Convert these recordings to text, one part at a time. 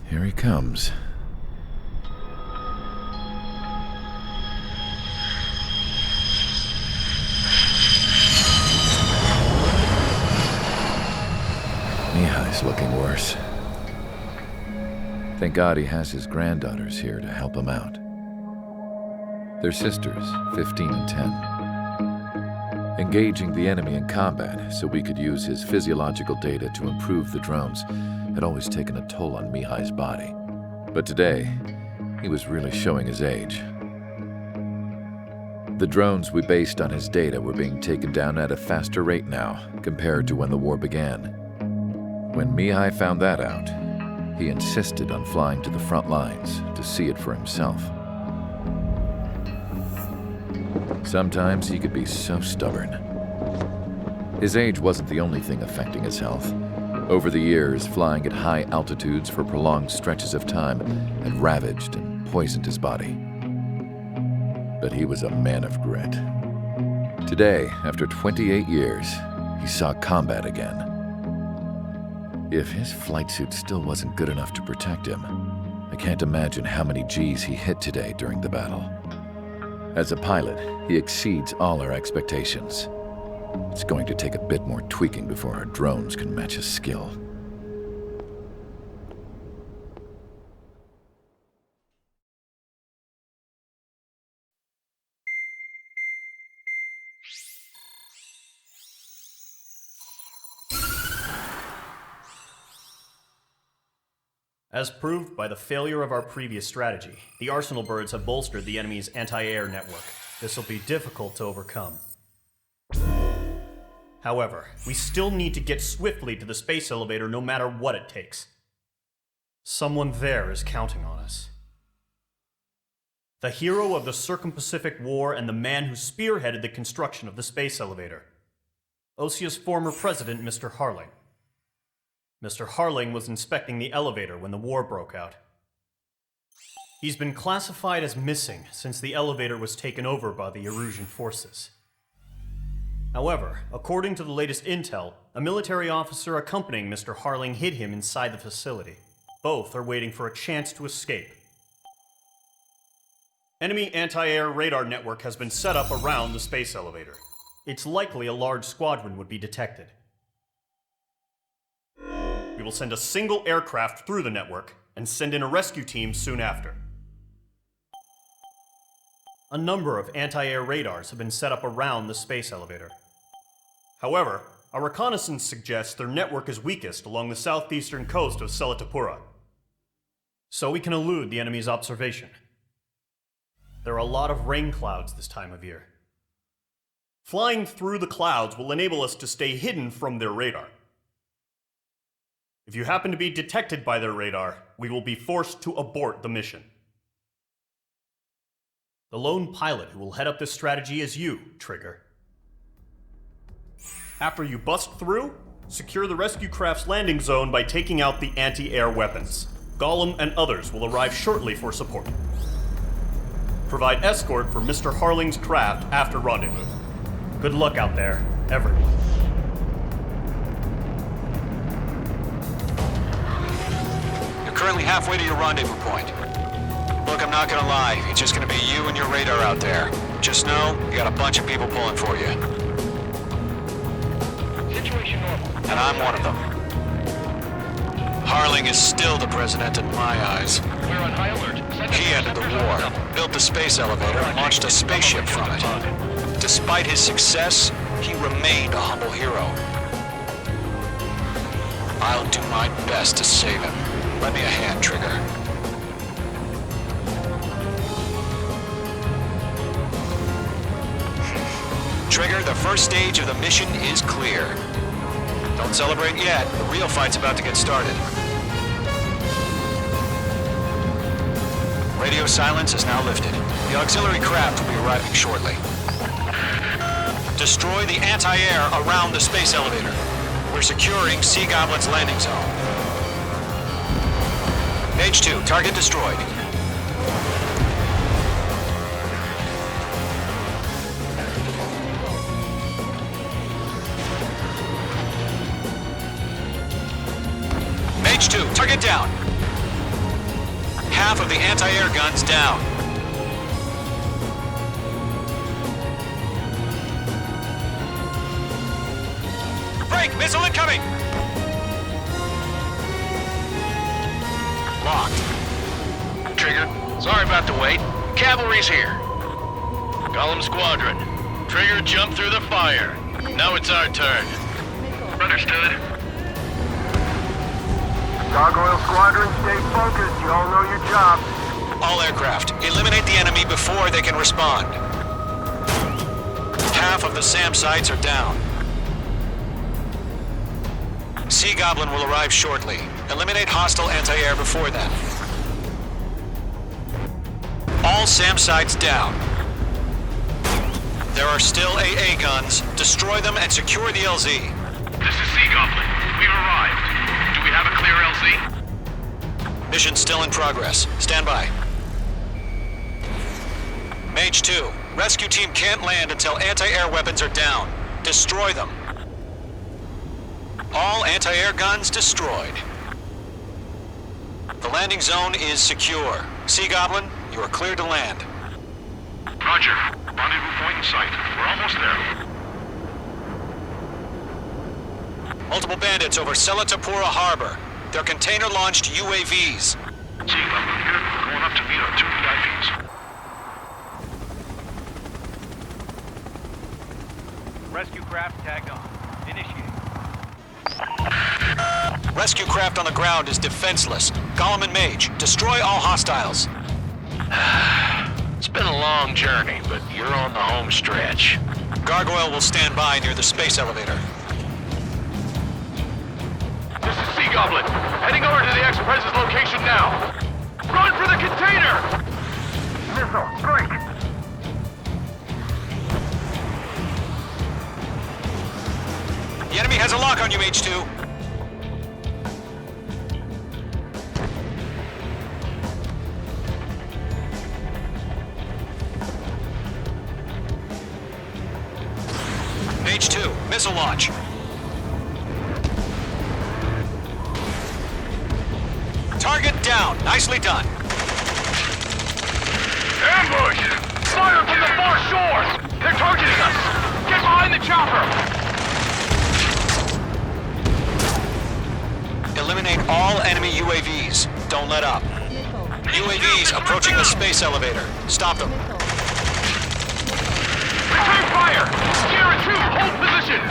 Here he comes. Mihai's looking worse. Thank God he has his granddaughters here to help him out. They're sisters, 15 and 10. Engaging the enemy in combat so we could use his physiological data to improve the drones had always taken a toll on Mihai's body. But today, he was really showing his age. The drones we based on his data were being taken down at a faster rate now compared to when the war began. When Mihai found that out, he insisted on flying to the front lines to see it for himself. Sometimes he could be so stubborn. His age wasn't the only thing affecting his health. Over the years, flying at high altitudes for prolonged stretches of time had ravaged and poisoned his body. But he was a man of grit. Today, after 28 years, he saw combat again. If his flight suit still wasn't good enough to protect him, I can't imagine how many Gs he hit today during the battle. As a pilot, he exceeds all our expectations. It's going to take a bit more tweaking before our drones can match his skill. As proved by the failure of our previous strategy, the Arsenal birds have bolstered the enemy's anti-air network. This will be difficult to overcome. However, we still need to get swiftly to the space elevator no matter what it takes. Someone there is counting on us. The hero of the Circum-Pacific War and the man who spearheaded the construction of the space elevator. Osia's former president, Mr. Harling. Mr. Harling was inspecting the elevator when the war broke out. He's been classified as missing since the elevator was taken over by the Erusian forces. However, according to the latest intel, a military officer accompanying Mr. Harling hid him inside the facility. Both are waiting for a chance to escape. Enemy anti-air radar network has been set up around the space elevator. It's likely a large squadron would be detected. We will send a single aircraft through the network and send in a rescue team soon after. A number of anti-air radars have been set up around the space elevator. However, our reconnaissance suggests their network is weakest along the southeastern coast of Selatapura, so we can elude the enemy's observation. There are a lot of rain clouds this time of year. Flying through the clouds will enable us to stay hidden from their radar. If you happen to be detected by their radar, we will be forced to abort the mission. The lone pilot who will head up this strategy is you, Trigger. After you bust through, secure the rescue craft's landing zone by taking out the anti-air weapons. Gollum and others will arrive shortly for support. Provide escort for Mr. Harling's craft after rendezvous. Good luck out there, everyone. Currently halfway to your rendezvous point. Look, I'm not gonna lie, it's just gonna be you and your radar out there. Just know, you got a bunch of people pulling for you. Situation normal. And I'm one of them. Harling is still the president in my eyes. We're on high alert. He ended the war, built the space elevator, and launched a spaceship from it. Despite his success, he remained a humble hero. I'll do my best to save him. Lend me a hand, Trigger. Trigger, the first stage of the mission is clear. Don't celebrate yet. The real fight's about to get started. Radio silence is now lifted. The auxiliary craft will be arriving shortly. Destroy the anti-air around the space elevator. We're securing Sea Goblin's landing zone. Page 2, target destroyed. Page 2, target down. Half of the anti-air guns down. Break! Missile incoming! Locked. Trigger, sorry about the wait. Cavalry's here. Golem Squadron. Trigger jumped through the fire. Now it's our turn. Understood. Gargoyle Squadron, stay focused. You all know your job. All aircraft, eliminate the enemy before they can respond. Half of the SAM sites are down. Sea Goblin will arrive shortly. Eliminate hostile anti-air before then. All SAM sites down. There are still AA guns. Destroy them and secure the LZ. This is Sea Goblin. We've arrived. Do we have a clear LZ? Mission still in progress. Stand by. Mage 2, rescue team can't land until anti-air weapons are down. Destroy them. All anti-air guns destroyed. The landing zone is secure. Sea Goblin, you are cleared to land. Roger. Rendezvous point in sight. We're almost there. Multiple bandits over Selatapura Harbor. They're container-launched UAVs. Sea Goblin here. Going up to meet our 2 VIPs. Rescue craft tagged on. Initiate. Rescue craft on the ground is defenseless. Golem and Mage, destroy all hostiles. It's been a long journey, but you're on the home stretch. Gargoyle will stand by near the space elevator. This is Sea Goblin. Heading over to the Express's location now. Run for the container! Missile, break! The enemy has a lock on you, Mage 2. Mage 2, missile launch. Target down. Nicely done. Ambush! Fire from the far shore! They're targeting us! Get behind the chopper! Eliminate all enemy UAVs. Don't let up. UAVs approaching the space elevator. Stop them. Return fire! Sierra 2, hold position!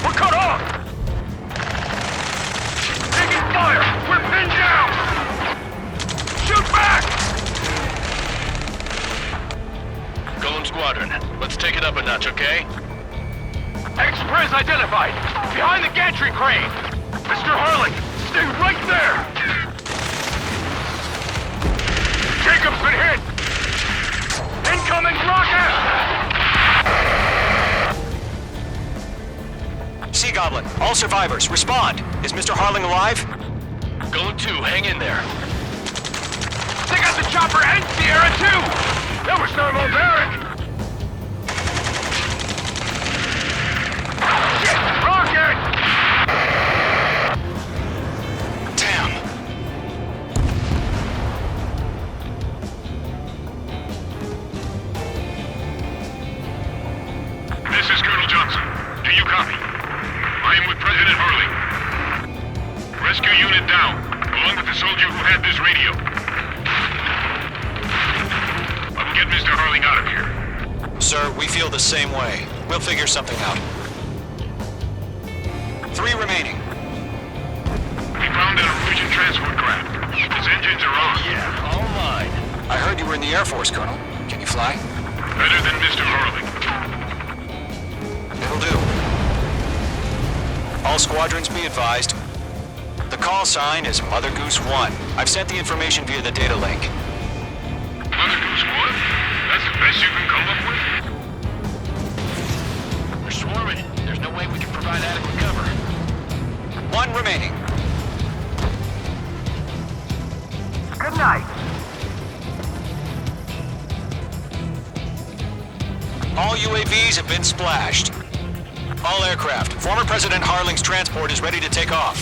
We're cut off! Taking fire! We're pinned down! Shoot back! Golem Squadron, let's take it up a notch, okay? Express identified! Behind the gantry crane! Mr. Harling, stay right there! Jacob's been hit! Incoming rocket! Sea Goblin, all survivors, respond. Is Mr. Harling alive? Golem 2, hang in there. They got the chopper and Sierra 2! That was thermobaric! Shit! Rocket! Damn. This is Colonel Johnson. Do you copy? I am with President Harling. Rescue unit down, along with the soldier who had this radio. I will get Mr. Harling out of here. Sir, we feel the same way. We'll figure something out. 3 remaining. We found a Norwegian transport craft. Its engines are on. Yeah, all mine. I heard you were in the Air Force, Colonel. Can you fly? Better than Mr. Harling. It'll do. All squadrons be advised. The call sign is Mother Goose 1. I've sent the information via the data link. Mother Goose 1? That's the best you can come up with? We're swarming. There's no way we can provide adequate cover. 1 remaining. Good night. All UAVs have been splashed. All aircraft. Former President Harling's transport is ready to take off.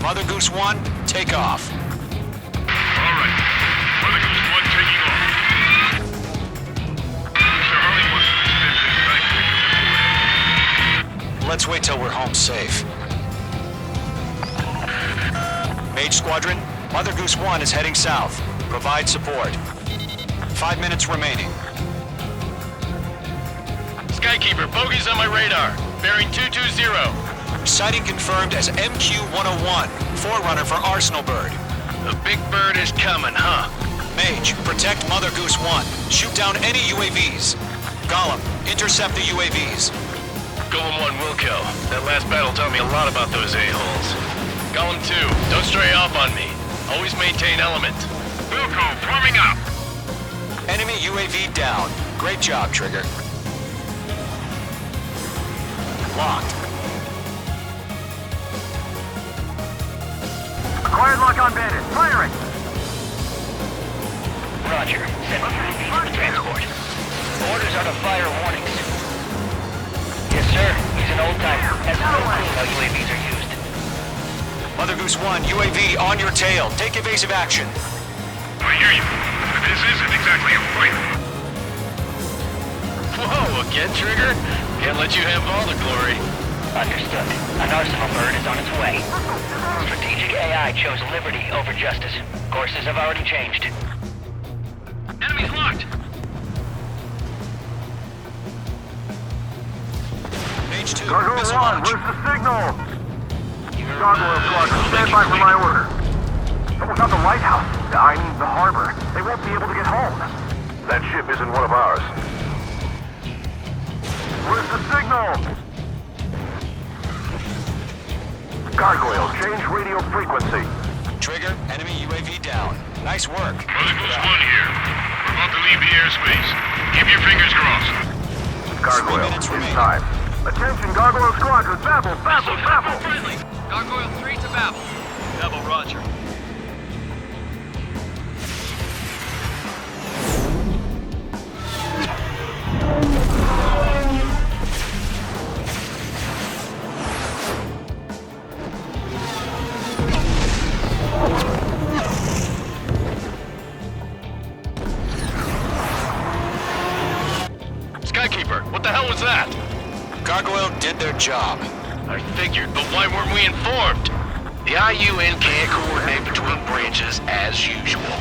Mother Goose 1, take off. All right. Mother Goose 1 taking off. Mr. Harley wants to extend his back. Let's wait till we're home safe. Mage Squadron, Mother Goose 1 is heading south. Provide support. 5 minutes remaining. Skykeeper, bogeys on my radar. Bearing 220. Sighting confirmed as MQ-101, forerunner for Arsenal Bird. The big bird is coming, huh? Mage, protect Mother Goose 1. Shoot down any UAVs. Gollum, intercept the UAVs. Golem 1 will kill. That last battle taught me a lot about those a-holes. Golem 2, don't stray off on me. Always maintain element. Wilco, forming up. Enemy UAV down. Great job, Trigger. Locked. Acquired lock on bandit. Firing! Roger. Send UAV to transport. Orders are to fire warnings. Yes, sir. He's an old-timer. Has no clue how UAVs are used. Mother Goose 1, UAV on your tail. Take evasive action. I hear you. But this isn't exactly a fight. Whoa, again, Trigger? Can't let you have all the glory. Understood. An Arsenal Bird is on its way. Strategic AI chose liberty over justice. Courses have already changed. Enemy's locked. Page 2, Gargoyle missile 1, launch. where's the signal? Gargoyle Squadron, stand by for my order. Someone's on the lighthouse. I mean, the harbor. They won't be able to get home. That ship isn't one of ours. Where's the signal? Gargoyle, change radio frequency. Trigger, enemy UAV down. Nice work. Mother Goose 1 here. We're about to leave the airspace. Keep your fingers crossed. Gargoyle, 3 minutes it's remaining. time. Attention, Gargoyle Squadron, babble, babble, babble! Friendly. Gargoyle 3 to Babel. Babel, roger. Skykeeper, what the hell was that? Gargoyle did their job. I figured, but why weren't we informed? The IUN can't coordinate between branches as usual.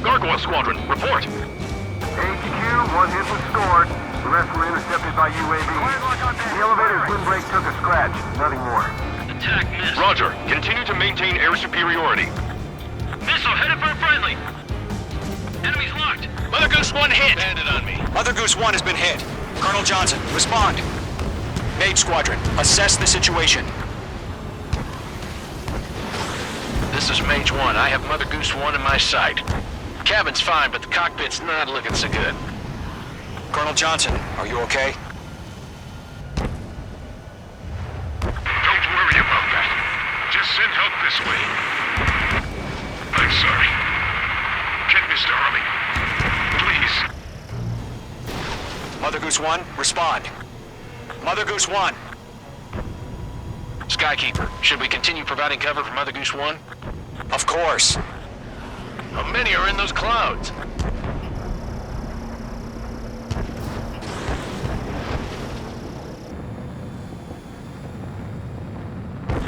Gargoyle Squadron, report. ATQ, one hit was scored. The rest were intercepted by UAV. The elevator's windbreak took a scratch, nothing more. Attack missed. Roger. Continue to maintain air superiority. Missile headed for a friendly. Enemy's locked. Mother Goose 1 hit. Bandit on me. Mother Goose 1 has been hit. Colonel Johnson, respond. Mage Squadron, assess the situation. This is Mage 1. I have Mother Goose 1 in my sight. Cabin's fine, but the cockpit's not looking so good. Colonel Johnson, are you okay? Don't worry about that. Just send help this way. I'm sorry. Get Mr. Harley. Please. Mother Goose 1, respond. Mother Goose 1. Skykeeper, should we continue providing cover for Mother Goose 1? Of course. How many are in those clouds?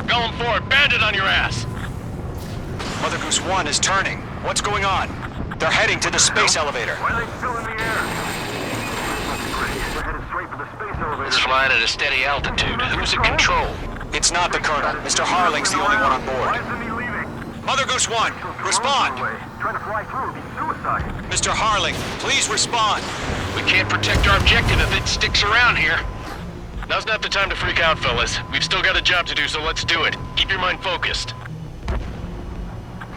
Going forward, bandit on your ass! Mother Goose 1 is turning. What's going on? They're heading to the space elevator. Why are they still in the air? They're headed straight for the space elevator. It's flying at a steady altitude. Who's in control? It's not the Colonel. Mr. Harling's the only one on Why board. isn't he leaving? Mother Goose 1, respond. Trying to fly through would be suicide. Mr. Harling, please respond. We can't protect our objective if it sticks around here. Now's not the time to freak out, fellas. We've still got a job to do, so let's do it. Keep your mind focused.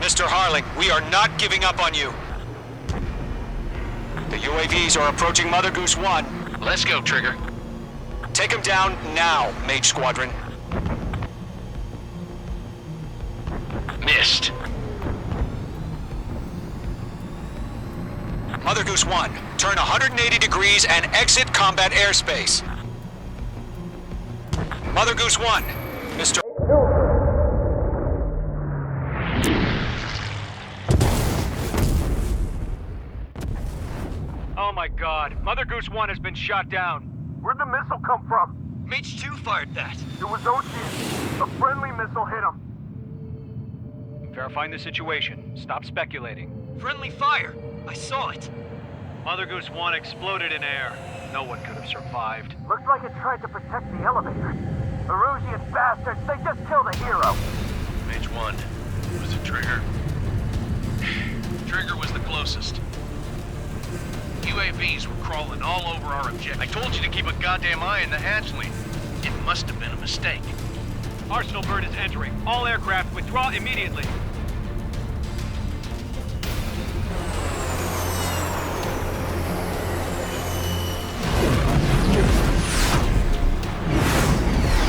Mr. Harling, we are not giving up on you. The UAVs are approaching Mother Goose 1. Let's go, Trigger. Take them down now, Mage Squadron. Missed. Mother Goose 1, turn 180 degrees and exit combat airspace. Mother Goose 1, Mr. God. Mother Goose 1 has been shot down. Where'd the missile come from? Mage 2 fired that. It was Ocean. A friendly missile hit him. Verifying the situation. Stop speculating. Friendly fire. I saw it. Mother Goose 1 exploded in air. No one could have survived. Looks like it tried to protect the elevator. Erusian bastards, they just killed a hero. Mage 1. Was it Trigger? Trigger was the closest. UAVs were crawling all over our objective. I told you to keep a goddamn eye on the hatchling. It must have been a mistake. Arsenal bird is entering. All aircraft withdraw immediately.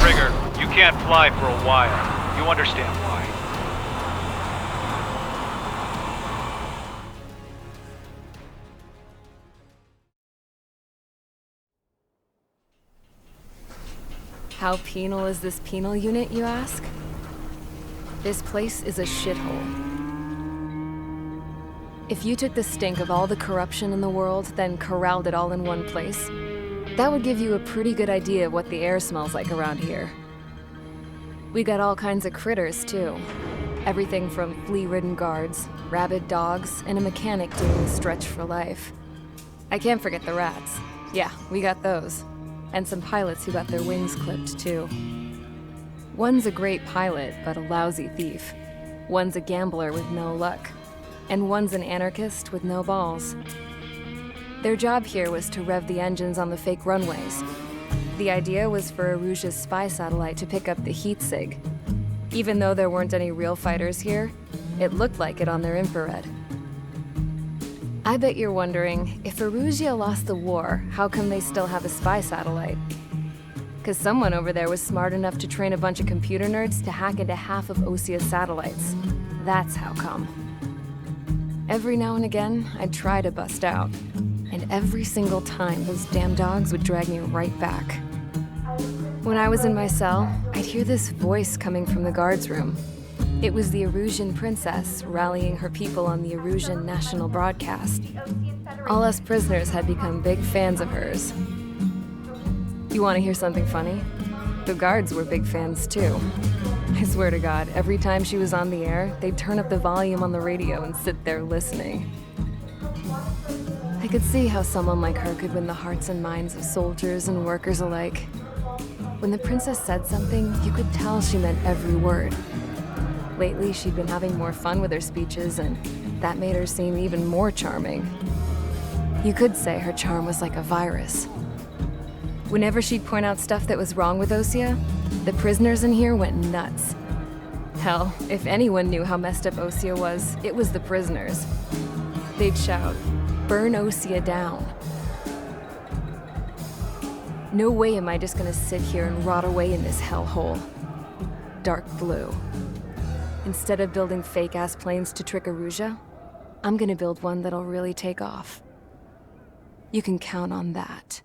Trigger, you can't fly for a while. You understand why. How penal is this penal unit, you ask? This place is a shithole. If you took the stink of all the corruption in the world, then corralled it all in one place, that would give you a pretty good idea of what the air smells like around here. We got all kinds of critters, too. Everything from flea-ridden guards, rabid dogs, and a mechanic doing a stretch for life. I can't forget the rats. Yeah, we got those. And some pilots who got their wings clipped, too. One's a great pilot, but a lousy thief. One's a gambler with no luck. And one's an anarchist with no balls. Their job here was to rev the engines on the fake runways. The idea was for Erusia's spy satellite to pick up the heat sig. Even though there weren't any real fighters here, it looked like it on their infrared. I bet you're wondering, if Erusia lost the war, how come they still have a spy satellite? 'Cause someone over there was smart enough to train a bunch of computer nerds to hack into half of Osia's satellites. That's how come. Every now and again, I'd try to bust out. And every single time, those damn dogs would drag me right back. When I was in my cell, I'd hear this voice coming from the guards room. It was the Erusian princess rallying her people on the Erusian national broadcast. All us prisoners had become big fans of hers. You want to hear something funny? The guards were big fans too. I swear to God, every time she was on the air, they'd turn up the volume on the radio and sit there listening. I could see how someone like her could win the hearts and minds of soldiers and workers alike. When the princess said something, you could tell she meant every word. Lately, she'd been having more fun with her speeches, and that made her seem even more charming. You could say her charm was like a virus. Whenever she'd point out stuff that was wrong with Osia, the prisoners in here went nuts. Hell, if anyone knew how messed up Osia was, it was the prisoners. They'd shout, "Burn Osia down." No way am I just gonna sit here and rot away in this hellhole. Dark blue. Instead of building fake-ass planes to trick Erusia, I'm gonna build one that'll really take off. You can count on that.